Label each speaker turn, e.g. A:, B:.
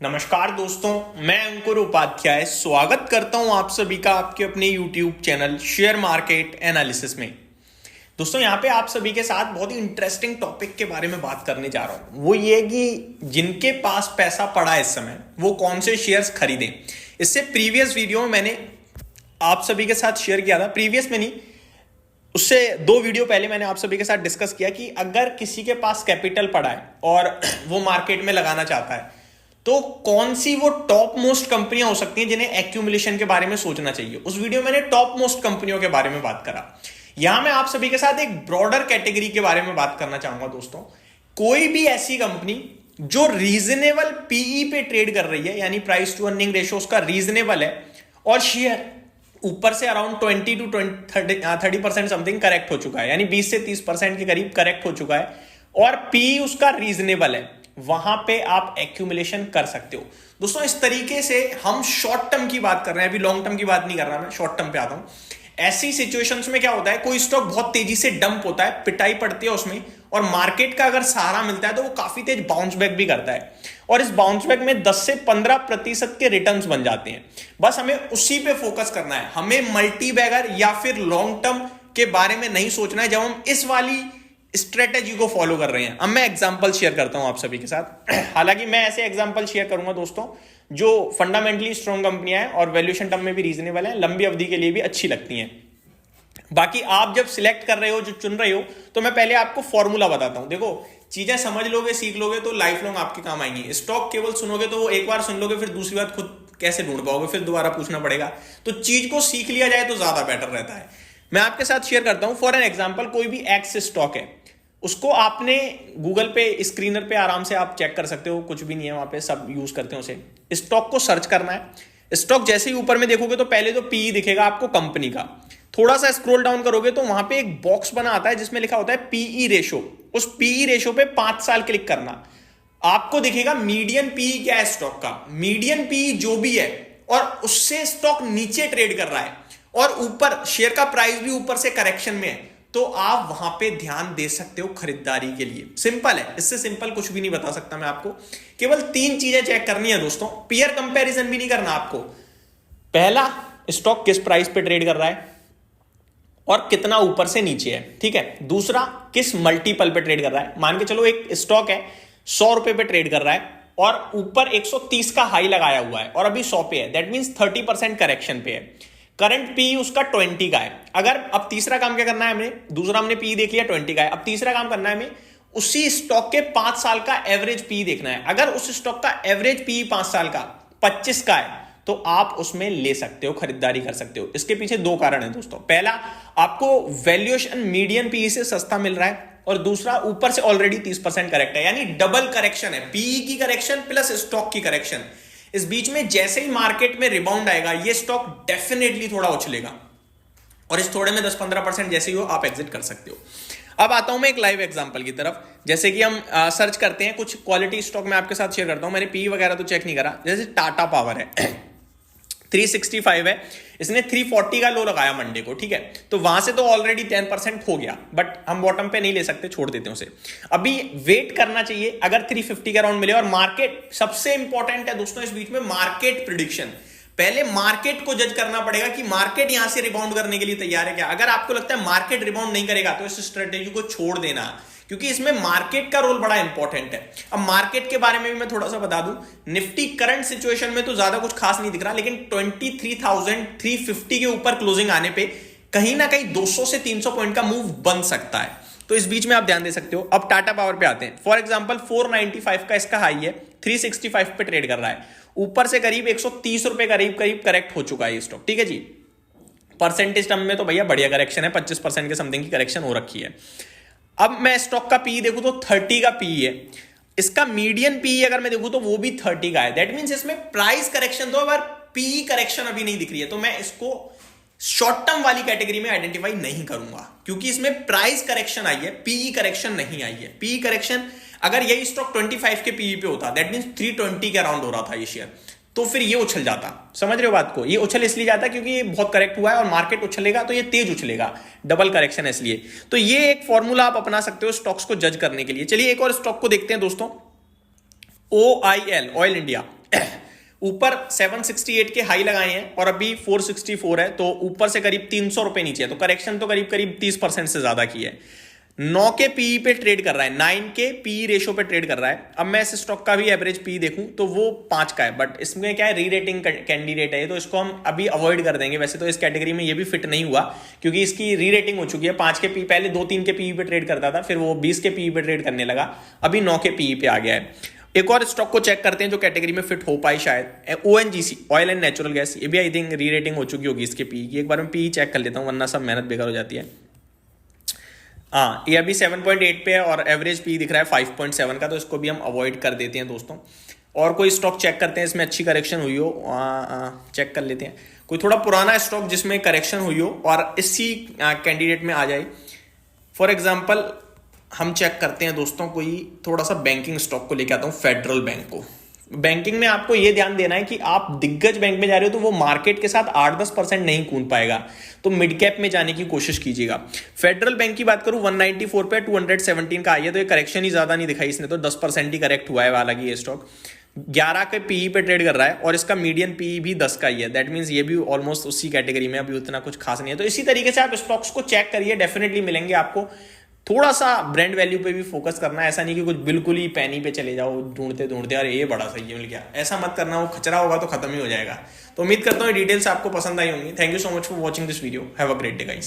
A: नमस्कार दोस्तों, मैं अंकुर उपाध्याय स्वागत करता हूं आप सभी का आपके अपने YouTube channel share market analysis में। दोस्तों यहाँ पे आप सभी के साथ बहुत ही इंटरेस्टिंग टॉपिक के बारे में बात करने जा रहा हूं। वो ये कि जिनके पास पैसा पड़ा है इस समय वो कौन से शेयर्स खरीदें। इससे प्रीवियस वीडियो में मैंने आप सभी के साथ शेयर किया था, प्रीवियस में नहीं, उससे 2 वीडियो पहले मैंने आप सभी के साथ डिस्कस किया कि अगर किसी के पास कैपिटल पड़ा है और वो मार्केट में लगाना चाहता है तो कौन सी वो टॉप मोस्ट कंपनियां हो सकती हैं जिन्हें एक्यूमुलेशन के बारे में सोचना चाहिए। उस वीडियो में मैंने टॉप मोस्ट कंपनियों के बारे में बात करा। यहां मैं आप सभी के साथ एक ब्रॉडर कैटेगरी के बारे में बात करना चाहूंगा। दोस्तों, कोई भी ऐसी कंपनी जो रीजनेबल पीई पे ट्रेड कर रही है, यानी प्राइस टू अर्निंग रेशियो उसका रीजनेबल है और शेयर ऊपर से अराउंड 20 to 30% समथिंग करेक्ट हो चुका है, यानी 20 से 30% के करीब करेक्ट हो चुका है और पी उसका रीजनेबल है, वहां पे आप एक्यूमुलेशन कर सकते हो। दोस्तों, इस तरीके से हम शॉर्ट टर्म की बात कर रहे हैं, अभी लॉन्ग टर्म की बात नहीं कर रहा, मैं शॉर्ट टर्म पे आता हूं। ऐसी सिचुएशंस में क्या होता है, कोई स्टॉक बहुत तेजी से डंप होता है, पिटाई पड़ती है उसमें और मार्केट का अगर सहारा मिलता है तो वो काफी तेज बाउंस बैक भी करता है और इस बाउंस बैक में 10 से 15% के रिटर्न्स बन जाते हैं। बस हमें उसी पे फोकस करना है, हमें मल्टी बैगर या फिर लॉन्ग टर्म के बारे में नहीं सोचना है जब हम इस वाली स्ट्रेटेजी को फॉलो कर रहे हैं। अब मैं एग्जांपल शेयर करता हूं आप सभी के साथ। हालांकि मैं ऐसे एग्जांपल शेयर करूंगा दोस्तों जो फंडामेंटली स्ट्रॉन्ग कंपनियां हैं और वैल्यूएशन टर्म में भी रीजनेबल है, लंबी अवधि के लिए भी अच्छी लगती हैं। बाकी आप जब सिलेक्ट कर रहे हो, जो चुन रहे हो, तो मैं पहले आपको फॉर्मूला बताता हूं। देखो, चीजें समझ लोगे, सीख लोगे तो लाइफ लॉन्ग आपके काम आएंगी। स्टॉक केवल सुनोगे तो वो एक बार सुन लोगे, फिर दूसरी बार खुद कैसे ढूंढ पाओगे, फिर दोबारा पूछना पड़ेगा। तो चीज को सीख लिया जाए तो ज्यादा बेटर रहता है। मैं आपके साथ शेयर करता हूं। फॉर एन एग्जाम्पल, कोई भी एक्स स्टॉक है, उसको आपने गूगल पे स्क्रीनर पे आराम से आप चेक कर सकते हो, कुछ भी नहीं है वहां पे, सब यूज करते हैं उसे। स्टॉक को सर्च करना है। स्टॉक जैसे ही ऊपर में देखोगे तो पहले तो पीई दिखेगा आपको कंपनी का। थोड़ा सा स्क्रॉल डाउन करोगे तो वहां पे एक बॉक्स बना आता है जिसमें लिखा होता है पीई रेशो। उस पीई रेशो पे 5 साल क्लिक करना, आपको दिखेगा मीडियन पीई क्या है स्टॉक का। मीडियन पीई जो भी है और उससे स्टॉक नीचे ट्रेड कर रहा है और ऊपर शेयर का प्राइस भी ऊपर से करेक्शन में है, तो आप वहां पे ध्यान दे सकते हो खरीदारी के लिए। सिंपल है, इससे सिंपल कुछ भी नहीं बता सकता मैं आपको। केवल 3 चीजें चेक करनी है दोस्तों। पीयर कंपैरिजन भी नहीं करना आपको। पहला, स्टॉक किस प्राइस पे ट्रेड कर रहा है और कितना ऊपर से नीचे है, ठीक है। दूसरा, किस मल्टीपल पे ट्रेड कर रहा है। मान के चलो एक स्टॉक है 100 रुपए पे ट्रेड कर रहा है और ऊपर 130 का हाई लगाया हुआ है और अभी 100 पे है, दैट मींस 30% करेक्शन पे है। करंट पी उसका 20 का है। अगर अब तीसरा काम क्या करना है हमें, दूसरा हमने पी देख लिया 20 का है, अब तीसरा काम करना है हमें उसी स्टॉक के 5 साल का एवरेज पी देखना है। अगर उस स्टॉक का एवरेज पी 5 साल का 25 का है तो आप उसमें ले सकते हो, खरीदारी कर सकते हो। इसके पीछे 2 कारण है दोस्तों। पहला, आपको वैल्यूएशन मीडियन पी से सस्ता मिल रहा है और दूसरा, ऊपर से ऑलरेडी 30% करेक्ट है, यानी डबल करेक्शन है, पीई की करेक्शन प्लस स्टॉक की करेक्शन। इस बीच में जैसे ही मार्केट में रिबाउंड आएगा ये स्टॉक डेफिनेटली थोड़ा उछलेगा और इस थोड़े में 10-15% जैसे ही हो आप एग्जिट कर सकते हो। अब आता हूं मैं एक लाइव एग्जांपल की तरफ। जैसे कि हम सर्च करते हैं कुछ क्वालिटी स्टॉक, मैं आपके साथ शेयर करता हूं। मैंने पी वगैरह तो चेक नहीं करा। जैसे टाटा पावर है 365 है, इसने 340 का लो लगाया मंडे को, ठीक है। तो वहां से तो ऑलरेडी 10% हो गया, बट हम बॉटम पे नहीं ले सकते, छोड़ देते हैं उसे। अभी वेट करना चाहिए अगर 350 के अराउंड मिले। और मार्केट सबसे इंपॉर्टेंट है दोस्तों इस बीच में, मार्केट प्रिडिक्शन। पहले मार्केट को जज करना पड़ेगा कि मार्केट यहां से रिबाउंड करने के लिए तैयार है क्या। अगर आपको लगता है मार्केट रिबाउंड नहीं करेगा तो इस स्ट्रेटेजी को छोड़ देना, क्योंकि इसमें मार्केट का रोल बड़ा इंपॉर्टेंट है। अब मार्केट के बारे में भी मैं थोड़ा सा बता दूं। निफ्टी करंट सिचुएशन में तो ज्यादा कुछ खास नहीं दिख रहा, लेकिन 23,350 के ऊपर क्लोजिंग आने पे कहीं ना कहीं 200 से 300 पॉइंट का मूव बन सकता है, तो इस बीच में आप ध्यान दे सकते हो। अब टाटा पावर पे आते हैं। फॉर एग्जांपल 495 का इसका हाई है, 365 पे ट्रेड कर रहा है, ऊपर से करीब 130 रुपए करीब करेक्ट हो चुका है ये स्टॉक, ठीक है जी। परसेंटेज टर्म में तो भैया बढ़िया करेक्शन है, 25% के समथिंग की करेक्शन हो रखी है। अब मैं स्टॉक का पी देखूं तो 30 का पी है। इसका मीडियन पी अगर मैं देखूं तो वो भी 30 का है। दैट मींस इसमें प्राइस करेक्शन तो, पर पी करेक्शन अभी नहीं दिख रही है, तो मैं इसको शॉर्ट टर्म वाली कैटेगरी में आइडेंटिफाई नहीं करूंगा, क्योंकि इसमें प्राइस करेक्शन आई है, पीई करेक्शन नहीं आई है। पीई करेक्शन, अगर यही स्टॉक 25 के पीई पे होता, दैट मींस 320 के अराउंड हो रहा था ये शेयर, तो फिर ये उछल जाता। समझ रहे हो बात को। ये उछल इसलिए जाता क्योंकि ये बहुत करेक्ट हुआ है और मार्केट उछलेगा तो ये तेज उछलेगा, डबल करेक्शन है इसलिए। तो ये एक फॉर्मूला आप अपना सकते हो स्टॉक्स को जज करने के लिए। चलिए एक और स्टॉक को देखते हैं दोस्तों, OIL, ऑयल इंडिया। ऊपर 768 के हाई लगाए हैं और अभी 464 है, तो ऊपर से करीब 300 रुपए नीचे है, तो करेक्शन तो करीब करीब 30% से ज्यादा की है। 9 के पीई पे ट्रेड कर रहा है, 9 के पीई रेशो पे ट्रेड कर रहा है। अब मैं इस स्टॉक का भी एवरेज पी देखूं तो वो 5 का है, बट इसमें क्या है, री रेटिंग कैंडिडेट है, तो इसको हम अभी अवॉइड कर देंगे। वैसे तो इस कैटेगरी में ये भी फिट नहीं हुआ क्योंकि इसकी री रेटिंग हो चुकी है। 5 के पी, पहले 2-3 के पीई पे ट्रेड करता था, फिर वो 20 के पीई पे ट्रेड करने लगा, अभी 9 के पीई पे आ गया है। एक और स्टॉक को चेक करते हैं जो कैटेगरी में फिट हो पाए शायद, ONGC, oil and natural gas. ये भी आई थिंक री रेटिंग हो चुकी होगी इसके पी की। एक बार मैं पी चेक कर लेता हूँ वरना सब मेहनत बेकार हो जाती है। हाँ, ये अभी 7.8 पे है और एवरेज पी दिख रहा है 5.7 का, तो इसको भी हम अवॉइड कर देते हैं दोस्तों। और कोई स्टॉक चेक करते हैं इसमें अच्छी करेक्शन हुई हो, चेक कर लेते हैं कोई थोड़ा पुराना स्टॉक जिसमें करेक्शन हुई हो और इसी कैंडिडेट में आ जाए। फॉर एग्जाम्पल हम चेक करते हैं दोस्तों, कोई थोड़ा सा बैंकिंग स्टॉक को लेके आता हूँ, फेडरल बैंक को। बैंकिंग में आपको यह ध्यान देना है कि आप दिग्गज बैंक में जा रहे हो तो वो मार्केट के साथ 8-10% नहीं कूद पाएगा, तो मिड कैप में जाने की कोशिश कीजिएगा। फेडरल बैंक की बात करूं 194 पे 217 का आई है, तो ये करेक्शन ही ज्यादा नहीं दिखाई इसने, तो 10% ही करेक्ट हुआ है। हालांकि ये स्टॉक 11 के पीई पे ट्रेड कर रहा है और इसका मीडियन पीई भी 10 का ही है। दैट मींस ये भी ऑलमोस्ट उसी कैटेगरी में, अभी उतना कुछ खास नहीं है। तो इसी तरीके से आप स्टॉक्स को चेक करिए, डेफिनेटली मिलेंगे आपको। थोड़ा सा ब्रांड वैल्यू पे भी फोकस करना है, ऐसा नहीं कि कुछ बिल्कुल ही पैनी पे चले जाओ ढूंढते ढूंढते, अरे ये बड़ा सही है मिल गया, ऐसा मत करना, वो खचरा होगा तो खत्म ही हो जाएगा। तो उम्मीद करता हूँ डिटेल्स आपको पसंद आई होंगी। Thank you so much for watching this video, have a great day guys.